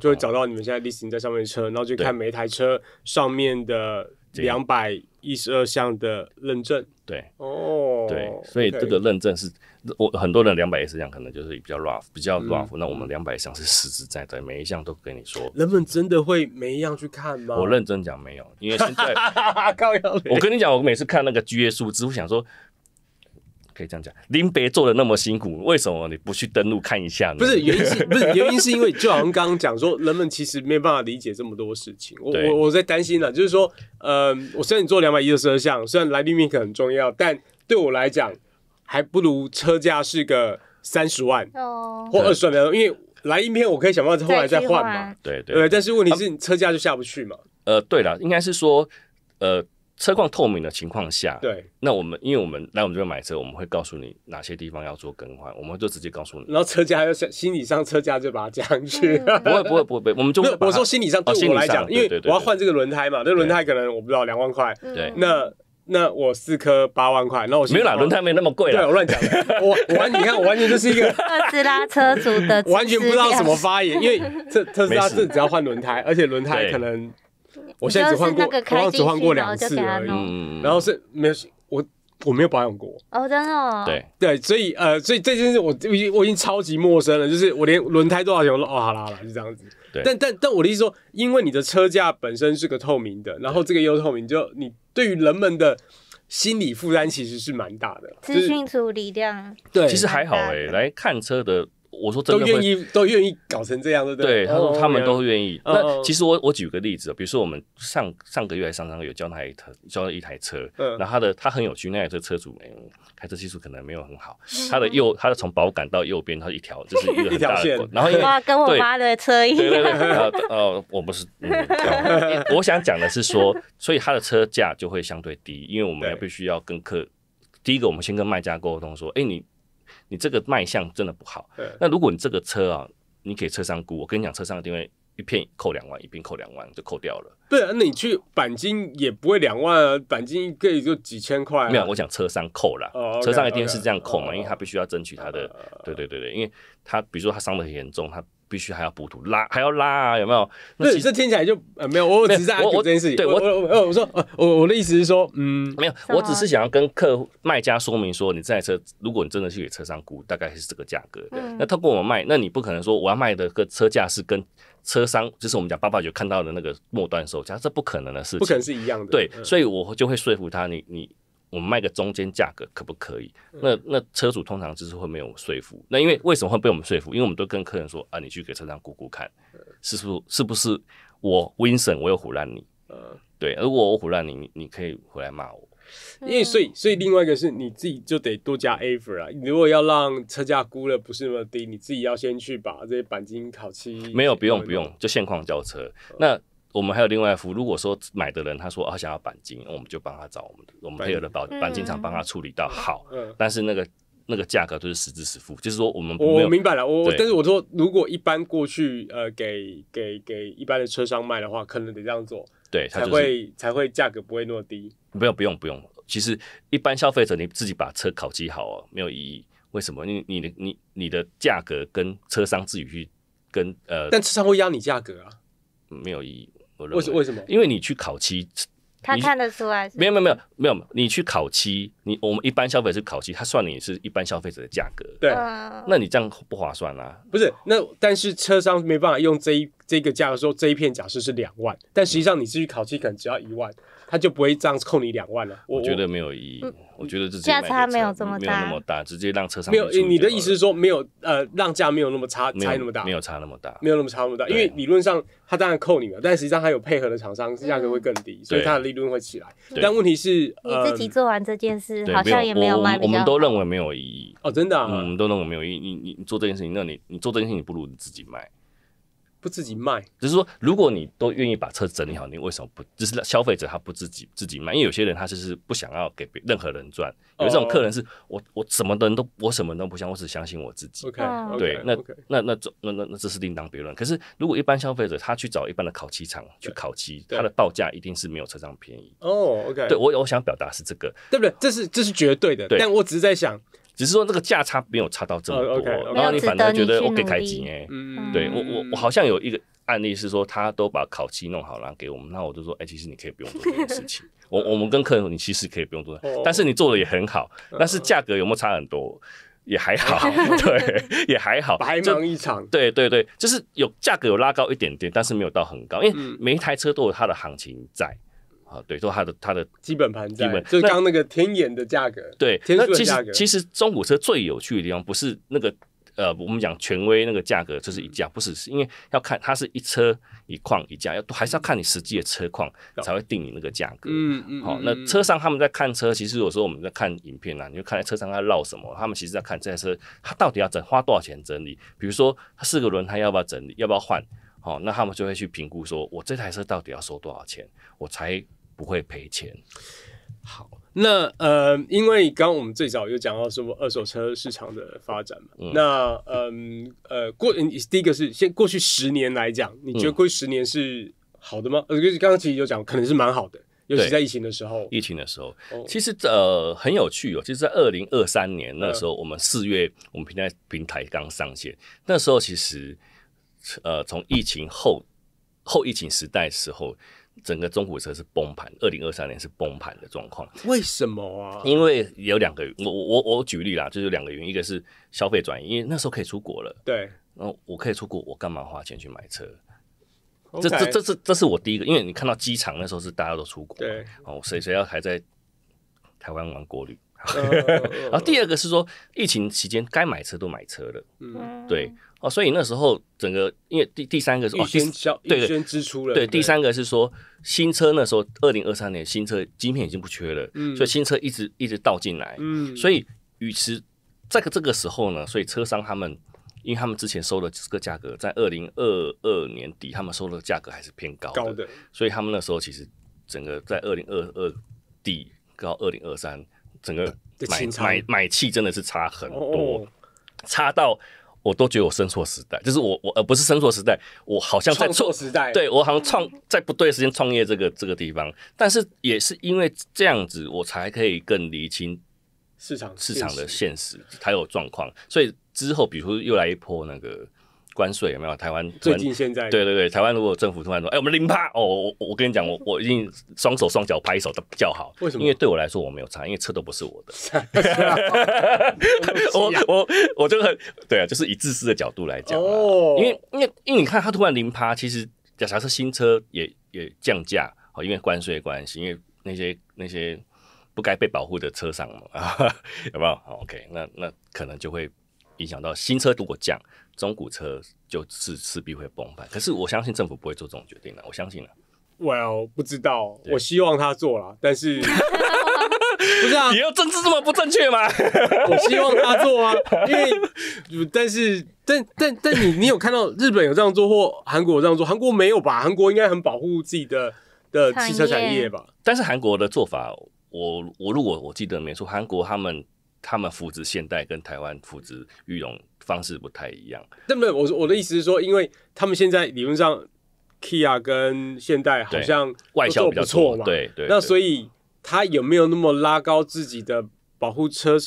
就会找到你们现在 listing 在上面的车，然后就看每一台车上面的212项的认证。对，对，所以这个认证是很多人210项可能就是比较 rough，那我们200项是实实在在每一项都跟你说。人们真的会每一样去看吗？我认真讲没有，因为现在我跟你讲，我每次看那个 GA 数字，我想说。可以这样讲，林北做的那么辛苦，为什么你不去登录看一下呢？不是原因是因为就好像刚刚讲说，人们其实没有办法理解这么多事情。我在担心呢，就是说，我虽然你做212项，虽然来宾面很重要，但对我来讲，还不如车价是个30万或20万，因为来宾片我可以想办法后来再换嘛。对，但是问题是你车价就下不去嘛。对了，应该是说，车况透明的情况下，对，那因为我们来我们这边买车，我们会告诉你哪些地方要做更换，我们就直接告诉你。然后车价要心理上车价就把它加上去。不会，我们就会我说心理上对我来讲，因为我要换这个轮胎嘛，这轮胎可能我不知道2万块，对，那我4颗8万块，那我没有啦，轮胎没那么贵啦。对，我乱讲的。你看，我完全就是一个特斯拉车主的，完全不知道怎么发言，因为特斯拉只要换轮胎，而且轮胎可能。我现在只换过2次而已，然后是没有我没有保养过真的对，所以这件事我已经超级陌生了，就是我连轮胎多少钱我说好啦，就这样子。但我的意思说，因为你的车价本身是个透明的，然后这个又透明，就你对于人们的心理负担其实是蛮大的，资讯处理量对，其实还好来看车的。我说真的都愿意搞成这样，对不对？对，他说他们都愿意。那其实我举个例子，比如说我们上个月还上个月教一台车，然后他很有趣，那台车主开车技术可能没有很好，他的从保杆到右边，它一条就是一个很大的线，然后跟我妈的车一样。对，我不是，我想讲的是说，所以他的车价就会相对低，因为我们必须要跟第一个我们先跟卖家沟通说，你这个卖相真的不好。那如果你这个车你给车商估，我跟你讲，车商一定会一片扣2万，一片扣2万就扣掉了。不是，那你去钣金也不会2万啊，钣金可以就几千块、啊。没有，我讲车商扣啦，车商一定是这样扣嘛，因为他必须要争取他的，对，因为他比如说他伤得很严重，他必须还要补土还要拉啊，有没有？那这听起来就没有，我只是在argue这件事情。对我说我的意思是说，没有，我只是想要跟卖家说明说，你这台车如果你真的去给车商估，大概是这个价格。那透过我们卖，那你不可能说我要卖的个车价是跟车商，就是我们讲889看到的那个末端售价，这不可能的事情，不可能是一样的。对，所以我就会说服他，我们卖个中间价格可不可以？那车主通常就是会没有说服。那因为什么会被我们说服？因为我们都跟客人说啊，你去给车商估估看，是不是我 Winston 我有唬烂你？对，如果我唬烂你，你可以回来骂我。因为所以另外一个是你自己就得多加 effort 啊。如果要让车价估的不是那么低，你自己要先去把这些钣金烤漆。没有，不用，就现况交车。那我们还有另外一副，如果说买的人他说他想要钣金，我们就帮他找我们配合的钣金厂帮他处理到好，但是那个价格都是实支实付，就是说我明白了，但是我说如果一般过去给一般的车商卖的话，可能得这样做，对，才会价格不会那么低。不用，其实一般消费者你自己把车烤漆好没有意义，为什么？你的价格跟车商自己去跟但车商会压你价格啊，没有意义。为什么？因为你去烤漆，他看得出来。没有，你去烤漆，我们一般消费者烤漆，他算你是一般消费者的价格。对，那你这样不划算啊。不是，但是车商没办法用这个价格说这一片假设是2万，但实际上你是去烤漆可能只要1万，他就不会这样扣你2万了。我觉得没有意义。我觉得价差没有这么大，直接让车商没有。你的意思是说没有让价没有那么差那么大，没有差那么大，因为理论上他当然扣你了，但实际上他有配合的厂商，价格会更低，所以他的利润会起来。但问题是你自己做完这件事，好像也没有卖比较好。我们都认为没有意义。哦，真的啊，我们都认为没有意义。你做这件事情，那你做这件事情，你不如你自己卖。不自己卖，只是说，如果你都愿意把车整理好，你为什么不？就是消费者他不自己卖，因为有些人他就是不想要给任何人赚。有这种客人是我什么人都不想，我只相信我自己。对，那这是另当别论。可是如果一般消费者他去找一般的烤漆厂去烤漆，他的报价一定是没有车商便宜。对，我想表达是这个，对不对？这是绝对的。但我只是在想。只是说这个价差没有差到这么多，然后你反而觉得我给开机对我好像有一个案例是说他都把烤漆弄好然后给我们，那我就说其实你可以不用做这件事情。我们跟客人说你其实可以不用做，但是你做的也很好，但是价格有没有差很多？也还好，对，也还好，白忙一场。对，就是价格有拉高一点点，但是没有到很高，因为每一台车都有它的行情在。对，都它的基本盘在，就是刚那个天眼的价格。对，那其实中古车最有趣的地方不是那个我们讲权威那个价格就是一价，不是，因为要看它是一车一况一价，还是要看你实际的车况才会定你那个价格。那车商他们在看车，其实有时候我们在看影片你就看车商在绕什么，他们其实在看这台车它到底要花多少钱整理，比如说它4个轮胎要不要整理，要不要换，那他们就会去评估说我这台车到底要收多少钱，我才不会赔钱。好，那因为刚刚我们最早有讲到说二手车市场的发展嘛，那第一个是先过去10年来讲，你觉得过去10年是好的吗？刚刚其实有讲，可能是蛮好的，尤其在疫情的时候。其实很有趣其实在2023年那时候，我们4月我们平台刚上线，那时候其实从疫情后疫情时代的时候。整个中古车是崩盘，2023年是崩盘的状况。为什么啊？因为有2个原因，我举例啦，就是有2个原因，一个是消费转移，因为那时候可以出国了，对，然后我可以出国，我干嘛花钱去买车？这是我第一个，因为你看到机场那时候是大家都出国，对，谁要还在台湾玩国旅？然后第二个是说，疫情期间该买车都买车了，对。所以那时候整个，因为第三个是预先支出了，对，第三个是说新车那时候2023年新车晶片已经不缺了，所以新车一直倒进来，所以与其在这个时候呢，所以车商他们，因为他们之前收的这个价格，在2022年底他们收的价格还是偏高的，所以他们那时候其实整个在2022底到2023，整个买气真的是差很多，差到。我都觉得我生错时代，就是我不是生错时代，我好像在创错时代，对我好像在不对的时间创业这个地方，但是也是因为这样子，我才可以更厘清市场的现实还有状况，所以之后比如说又来一波那个关税有没有？台湾最近现在对，台湾如果政府突然说，我们0%哦，我跟你讲，我已经双手双脚拍手的叫好，为什么？因为对我来说我没有差，因为车都不是我的。我就很对啊，就是以自私的角度来讲，因为你看他突然0%，其实假设新车也降价，因为关税关系，因为那些不该被保护的车商嘛，有没有 ？OK， 那可能就会影响到新车如果降。中古车就是势必会崩盘，可是我相信政府不会做这种决定的，我相信了。Well， 不知道，我希望他做了，但是不是啊？你要政治这么不正确吗？我希望他做啊，因为但你有看到日本有这样做或韩国有这样做？韩国没有吧？韩国应该很保护自己的汽车产业吧？但是韩国的做法，我如果我记得没错，韩国他们扶植现代跟台湾扶植裕隆方式不太一样。但没有，我的意思是说，因为他们现在理论上 Kia 跟现代好像外销比较错嘛，对，那所以他有没有那么拉高自己的保护车？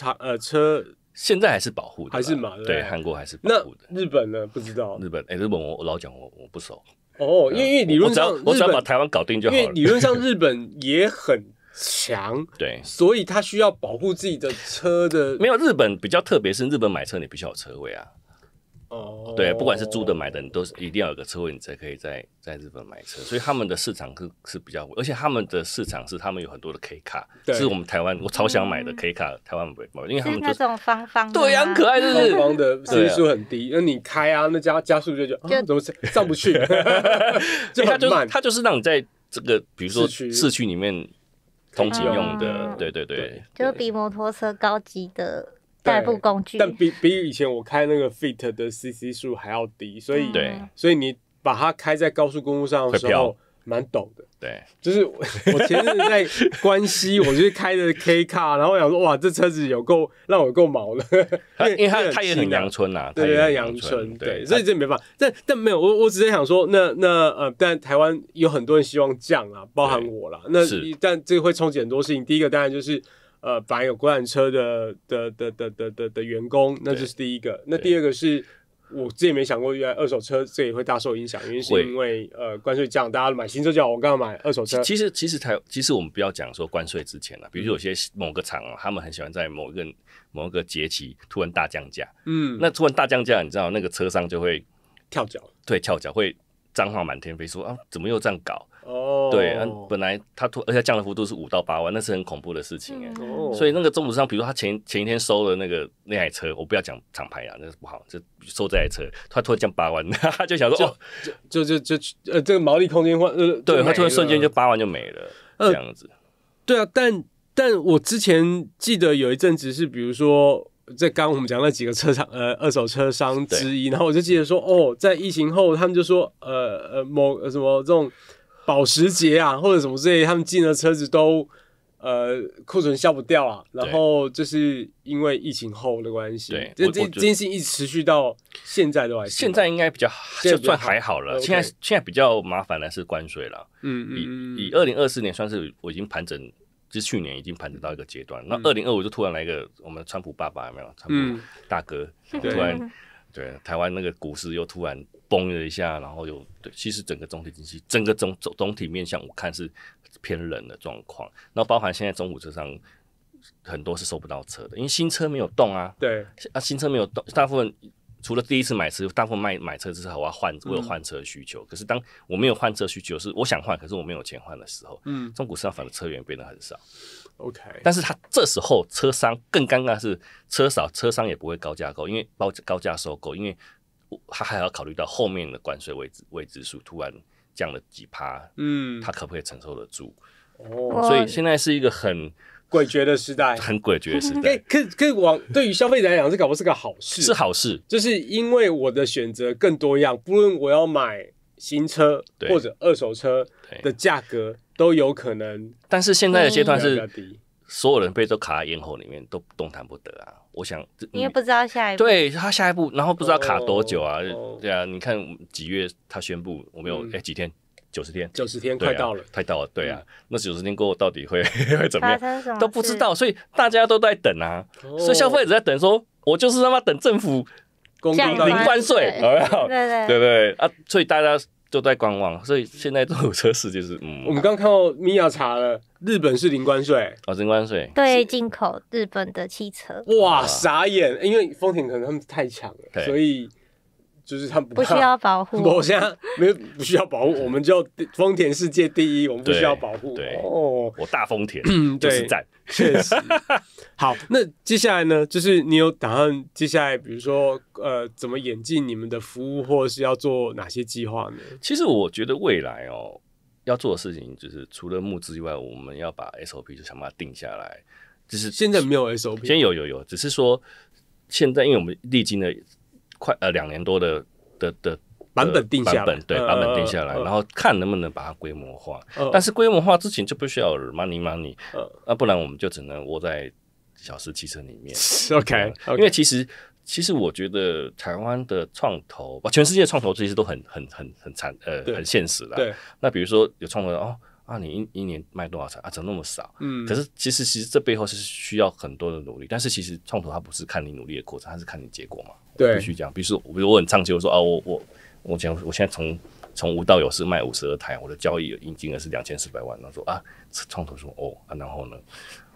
现在还是保护的，还是嘛？对，韩国还是保护的。那日本呢？不知道。日本我老讲我不熟。因为理论上我只要把台湾搞定就好了。因为理论上日本也很强，对，所以他需要保护自己的车的。没有，日本比较特别，是日本买车你必须要有车位啊。对，不管是租的买的，你都是一定要有个车位，你才可以在日本买车。所以他们的市场是比较，而且他们的市场是他们有很多的 K 卡，是我们台湾我超想买的 K 卡，台湾不会买，因为他们那种方方的，对呀，很可爱，就是方的 CC 数很低，那你开啊，那加速就怎么上不去，就很慢。它就是让你在这个比如说市区里面通勤用的，对，就比摩托车高级的代步工具，但比以前我开那个 Fit 的 CC 数还要低，所以你把它开在高速公路上的时候蛮陡的。对，就是我前阵子在关西，我就是开着 K 卡，然后我想说哇，这车子让我有够毛的，因为它也很阳春呐，对，它阳春，对，所以这没办法。但没有，我只是想说，但台湾有很多人希望降啊，包含我啦。但这个会冲击很多事情。第一个当然就是本来有国产车的员工，那就是第一个。那第二个是我之前没想过，原来二手车这也会大受影响，原因是因为关税降，大家买新车就好，我刚刚买二手车。其实我们不要讲说关税之前了，比如说有些某个厂他们很喜欢在某一个节期突然大降价，那突然大降价，你知道那个车商就会跳脚，对，跳脚会脏话满天飞，说怎么又这样搞？对，本来而且降的幅度是5到8万，那是很恐怖的事情所以那个中古商，比如说他前一天收的那台车，我不要讲厂牌啦，那是不好，就收这台车，他突然降8万，他就想说这个毛利空间对，他突然瞬间就8万就没了，这样子。对啊，但我之前记得有一阵子是，比如说在刚刚我们讲那几个车厂二手车商之一，然后我就记得说在疫情后，他们就说某什么这种保时捷啊或者什么之类，他们进的车子都库存销不掉啊，然后就是因为疫情后的关系，这件事情一直持续到现在都还是。现在应该比较就算还好了，现在比较麻烦的是关税了。以2024年算是我已经盘整。就是去年已经盘整到一个阶段，那2025就突然来一个我们川普爸爸有没有？川普大哥突然对台湾那个股市又突然崩了一下，然后又对，其实整个总体经济、整个总体面向我看是偏冷的状况。然后包含现在中古车上很多是收不到车的，因为新车没有动啊。对啊，新车没有动，大部分。除了第一次买车，大部分买车之后我有换车的需求。可是当我没有换车需求，是我想换，可是我没有钱换的时候，中古市场反而车源变得很少。OK， 但是他这时候车商更尴尬的是车少，车商也不会高价购，因为高价收购，因为他还要考虑到后面的关税未知数突然降了几%，他可不可以承受得住？所以现在是一个很诡谲的时代，很诡谲的时代。可对于消费者来讲，这搞不是个好事，是好事，就是因为我的选择更多样，不论我要买新车或者二手车的价格都有可能。但是现在的阶段是所有人被都卡在咽喉里面，都动弹不得啊。我想，因为不知道下一步，对他下一步，然后不知道卡多久啊？对啊，你看几月他宣布我们有几天，90天，90天快到了，快到了，对啊，那90天过后到底会怎么样？都不知道，所以大家都在等啊，所以消费者在等说，我就是他妈等政府零关税，有没有？对对啊，所以大家都在观望，所以现在中古车市就是我们刚看到米娅查了，日本是零关税哦，零关税对进口日本的汽车，哇，傻眼，因为丰田可能他们太强了，所以就是他们不需要保护。我现在不需要保护，我们就丰田世界第一，我们不需要保护。对，我大丰田就是赞，确实。好，那接下来呢，就是你有打算接下来，比如说怎么演进你们的服务，或者是要做哪些计划呢？其实我觉得未来要做的事情，就是除了募资以外，我们要把 SOP 就想办法定下来。就是现在没有 SOP， 先有，只是说现在因为我们历经了快2年多的版本定下来，对，版本定下来，然后看能不能把它规模化。但是规模化之前就必须要有 money，不然我们就只能窝在小司汽车里面。OK， 因为其实我觉得台湾的创投，全世界的创投其实都很现实啦。对，那比如说有创投你一年卖多少台啊？怎么那么少？可是其实这背后是需要很多的努力。但是其实创投它不是看你努力的过程，它是看你结果嘛。对，必须讲。比如说我很畅销说我现在从无到有是卖52台，我的交易金额是2400万。然后说创投说然后呢？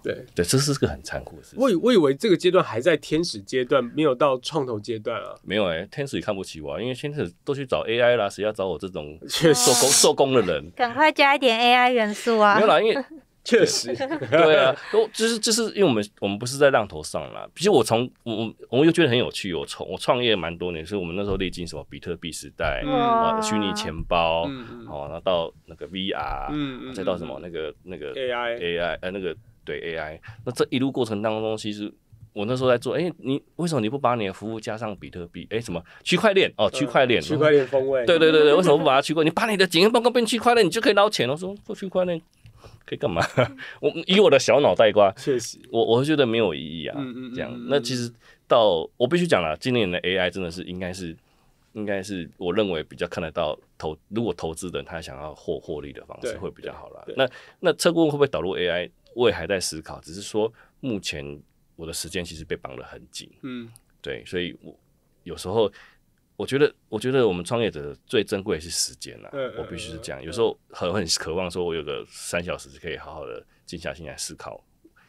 对，这是个很残酷的事情。我以为这个阶段还在天使阶段，没有到创投阶段啊。没有天使也看不起我因为天使都去找 AI 啦，谁要找我这种做工的人？赶快加一点 AI 元素啊！没有啦，因为确实，对啊，就是因为我们不是在浪头上啦。其实我又觉得很有趣，我创业蛮多年，所以我们那时候历经什么比特币时代，虚拟钱包，然后到那个 VR，再到什么那个 AI 那个。对 AI， 那这一路过程当中，其实我那时候在做，你为什么你不把你的服务加上比特币？什么区块链？区块链风味。对，为什么不把它区块链？你把你的检验报告变区块链，你就可以捞钱。我说做区块链可以干嘛？以我的小脑袋瓜，确实，我会觉得没有意义啊。这样，那其实我必须讲了，今年的 AI 真的是应该是我认为比较看得到如果投资人他想要获利的方式会比较好啦。那车顾问会不会导入 AI？我也还在思考，只是说目前我的时间其实被绑得很紧，对，所以我有时候我觉得我们创业者最珍贵的是时间啦，我必须是这样。有时候很渴望说，我有个3小时可以好好的静下心来思考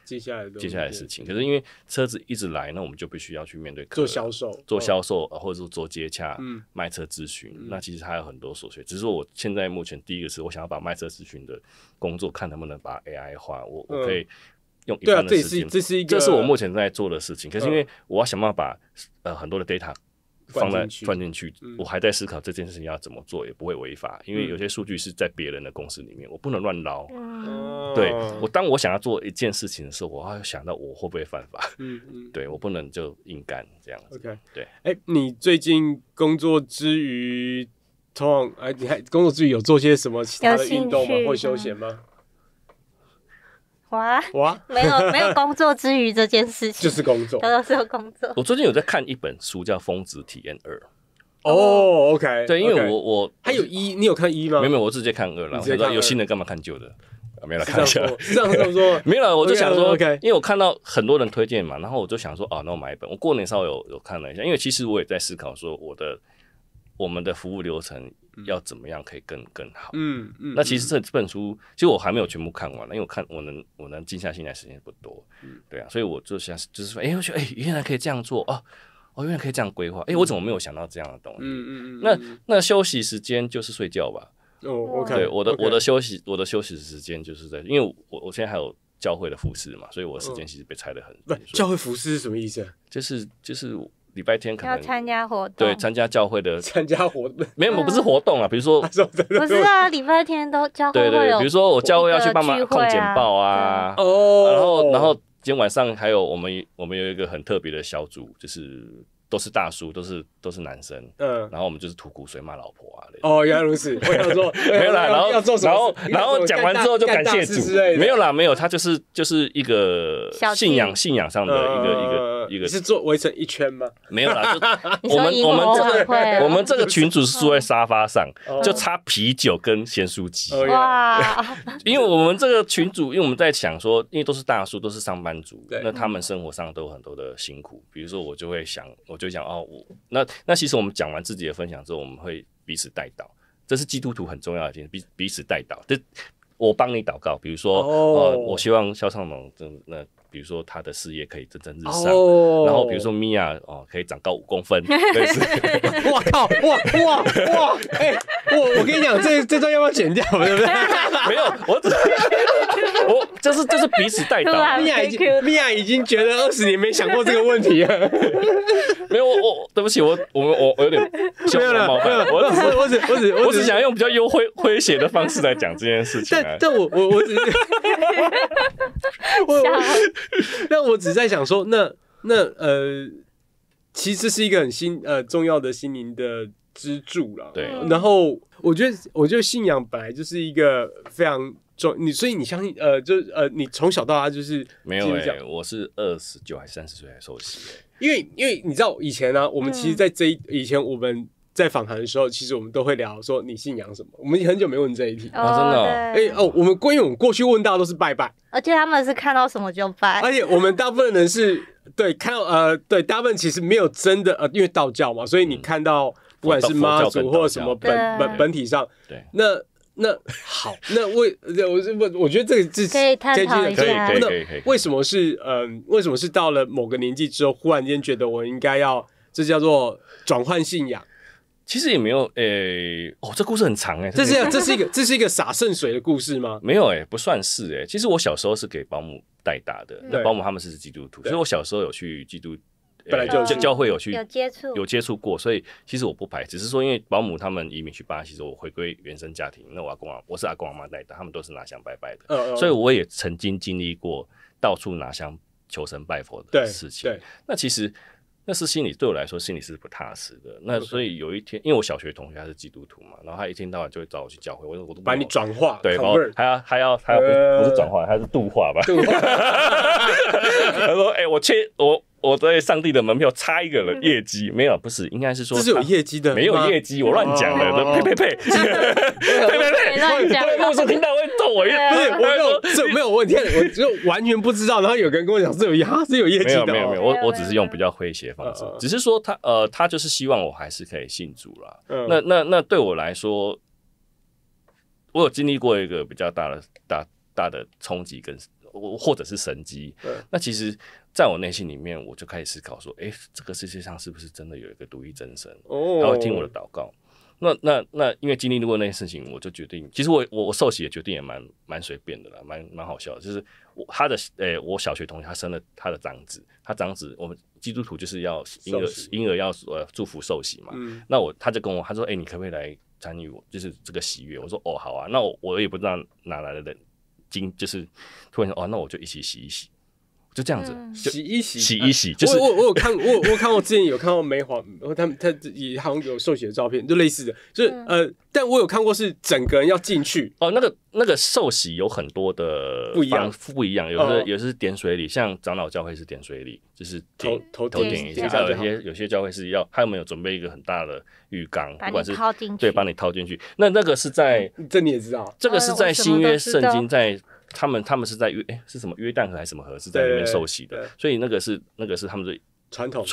接下来的事情。可是因为车子一直来，那我们就必须要去面对做销售，或者是做接洽、卖车咨询。那其实还有很多琐碎。只是说我现在目前第一个是我想要把卖车咨询的工作看能不能把 AI 化，我可以用一半的时间。这是我目前在做的事情。可是因为我要想办法把很多的 data放进去，我还在思考这件事情要怎么做，也不会违法，因为有些数据是在别人的公司里面，我不能乱捞。对，当我想要做一件事情的时候，我要想到我会不会犯法。对，我不能就硬干这样子。OK， 对。你最近工作之余，你还工作之余有做些什么其他的运动吗？或休闲吗？没有工作之余这件事情，就是工作，都是有工作。我最近有在看一本书，叫《峰值体验2》。OK， 对，因为我还有1，你有看1吗？没有，我直接看2了。我想说有新的干嘛看旧的？没有，开玩笑。这样说，没有，我就想说，因为我看到很多人推荐嘛，然后我就想说，那我买一本。我过年稍微有看了一下，因为其实我也在思考说，我们的服务流程要怎么样可以更好。那其实这本书，其实我还没有全部看完，因为我能静下心来时间不多。对啊，所以我就想就是说，我觉得原来可以这样做原来可以这样规划。我怎么没有想到这样的东西？那休息时间就是睡觉吧。OK， 对，我的休息时间就是因为我现在还有教会的服事嘛，所以我的时间其实被拆得很。不，教会服事是什么意思？就是礼拜天可能要参加活动，对，参加教会的活动，没有，不是活动啊，比如说不是啊，礼拜天都教会会有，比如说我教会要去帮忙控简报啊，然后今天晚上还有我们有一个很特别的小组，就是都是大叔，都是男生，然后我们就是吐苦水骂老婆啊。原来如此，我想说没有啦，然后讲完之后就感谢主，没有啦，没有，他就是一个信仰上的一个。是做围成一圈吗？没有啦，就我们这个群组是坐在沙发上，就差啤酒跟咸酥鸡。哇！因为我们这个群组，因为我们在想说，因为都是大叔，都是上班族，那他们生活上都有很多的辛苦。比如说，我就会想那其实我们讲完自己的分享之后，我们会彼此带祷，这是基督徒很重要的一点，彼此带祷。我帮你祷告，比如说，我希望肖尚农比如说他的事业可以蒸蒸日上，然后比如说米娅可以长高5公分，类似。哇靠！哇！我跟你讲，这段要不要剪掉？对不对？没有，我就是彼此带导。米娅已经觉得20年没想过这个问题了。没有，对不起，我有点冒犯。我只想用比较诙谐的方式来讲这件事情。但我只是。但我只是在想说，其实这是一个很重要的心灵的支柱啦。对。然后我觉得信仰本来就是一个非常所以你相信你从小到大就是没有我是29还是30岁才受洗。因为你知道以前呢，我们其实在以前我们在访谈的时候，其实我们都会聊说你信仰什么。我们很久没问这一题真的。因为我们过去问大家都是拜拜，而且他们是看到什么就拜，而且我们大部分人是对看到大部分其实没有真的因为道教嘛，所以你看到不管是妈祖或什么本体上，对，那好，那我觉得这个可以探讨一下。那为什么是到了某个年纪之后，忽然间觉得我应该要，这叫做转换信仰？其实也没有，这故事很长这是一个洒圣水的故事吗？没有不算是其实我小时候是给保姆带大的，那保姆他们是基督徒，所以我小时候有去基督本来就教会有接触过，所以其实我不排斥，只是说因为保姆他们移民去巴西之后，我回归原生家庭，那我是阿公阿妈带大，他们都是拿香拜拜的，所以我也曾经经历过到处拿香求神拜佛的事情。那其实。那是对我来说心里是不踏实的。那所以有一天，因为我小学同学他是基督徒嘛，然后他一天到晚就会找我去教会，我都把你转化，对，还要不是转化，还是度化吧。他说：“我对上帝的门票差一个了业绩，没有，不是，应该是说这是有业绩的，没有业绩，我乱讲的，呸，那时候听到会逗我，不是我没有问题，我就完全不知道，然后有个人跟我讲是有业绩的，没有，我只是用比较诙谐的方式，只是说他就是希望我还是可以信主啦。那对我来说，我有经历过一个比较大的冲击跟。或者是神迹，那其实在我内心里面，我就开始思考说，这个世界上是不是真的有一个独一真神？他会听我的祷告。那因为经历过那件事情，我就决定，其实我受洗的决定也蛮随便的啦，蛮好笑的。就是我小学同学他生了他的长子，我们基督徒就是要婴儿要祝福受洗嘛。那他就跟我他说，你可不可以来参与我就是这个喜悦？我说好啊。那我也不知道哪来的人。就是突然说那我就一起洗一洗，就这样子，洗一洗，就是我有看过之前有看到梅华，他也好像有受洗的照片，就类似的，就是但我有看过是整个人要进去那个受洗有很多的不一样，有是点水礼，像长老教会是点水礼，就是头点一下，有些教会是他们有准备一个很大的浴缸，不管是对把你套进去，那个是在这你也知道，这个是在新约圣经在。他们是在是什么约旦河还是什么河是在里面受洗的，所以那个是他们的传统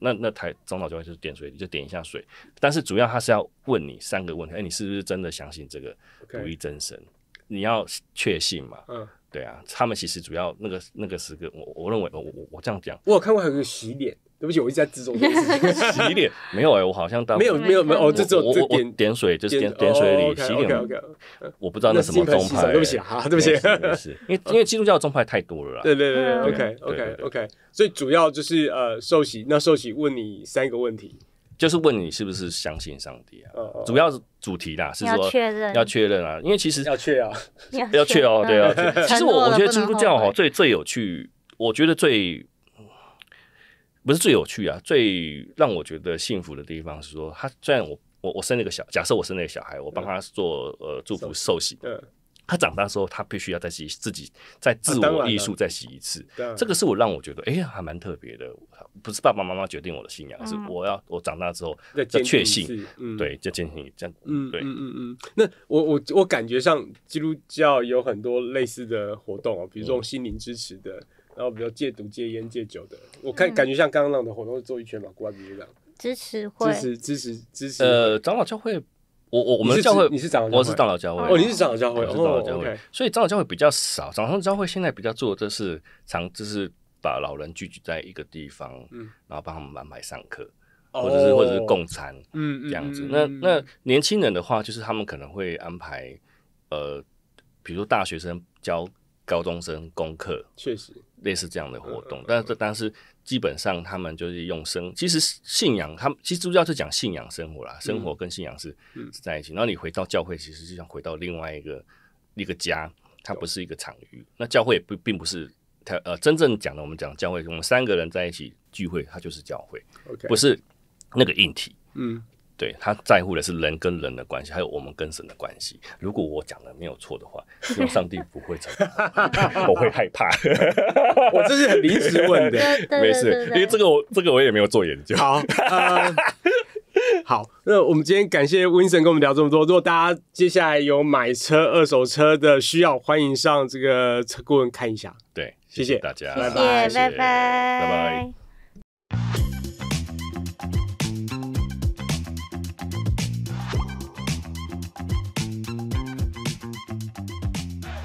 那台长老教会就是点水，就点一下水，但是主要他是要问你3个问题，你是不是真的相信这个独一真神？你要确信嘛？对啊，他们其实主要那个10个，我认为我这样讲，我有看过还有一个洗脸。对不起，我一直在自重这件事情。洗脸没有我好像没有，这只有我点水就是点水里洗脸。我不知道那什么宗派。对不起对不起，是因为基督教的宗派太多了啦。对 ，OK， 所以主要就是受洗问你3个问题，就是问你是不是相信上帝啊？主要是主题啦，是说要确认啊，因为其实要确啊，对啊。其实我觉得基督教最有趣，我觉得不是最有趣啊，最让我觉得幸福的地方是说，他虽然我生了个假设我生了个小孩，我帮他做祝福受洗，他长大之后，他必须要再自己在自我艺术再洗一次，这个是让我觉得还蛮特别的。不是爸爸妈妈决定我的信仰，是我长大之后再确信，对，再坚信这样，对，那我感觉上基督教有很多类似的活动比如说心灵支持的，然后比如戒毒、戒烟、戒酒的。我感觉像刚刚那样的活动是做一圈嘛，国外比如这样支持会，支持。长老教会。我们的教会，你是长老教会，我是长老教会。你是长老教会，我是长老教会。所以长老教会比较少，长老教会现在比较做的就是就是把老人聚集在一个地方，然后帮他们安排上课，或者是共餐，这样子。那年轻人的话，就是他们可能会安排比如说大学生教高中生功课，确实类似这样的活动。但是基本上他们就是用其实信仰，其实基督教就讲信仰生活啦，生活跟信仰是在一起。然后你回到教会，其实就像回到另外一个家，它不是一个场域。那教会并不是真正讲的，我们讲教会，我们3个人在一起聚会，它就是教会，不是那个硬体。对，他在乎的是人跟人的关系，还有我们跟神的关系。如果我讲的没有错的话，希望上帝不会惩罚我会害怕。我这是很临时问的，没事，因为这个我也没有做研究。好，好，那我们今天感谢 Winston 跟我们聊这么多。如果大家接下来有买车、二手车的需要，欢迎上这个车顾问看一下。对，谢谢大家，拜拜，拜拜。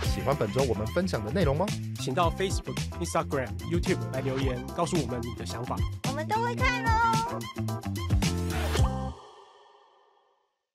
喜欢本周我们分享的内容吗？请到 Facebook、Instagram、YouTube 来留言，告诉我们你的想法，我们都会看哦。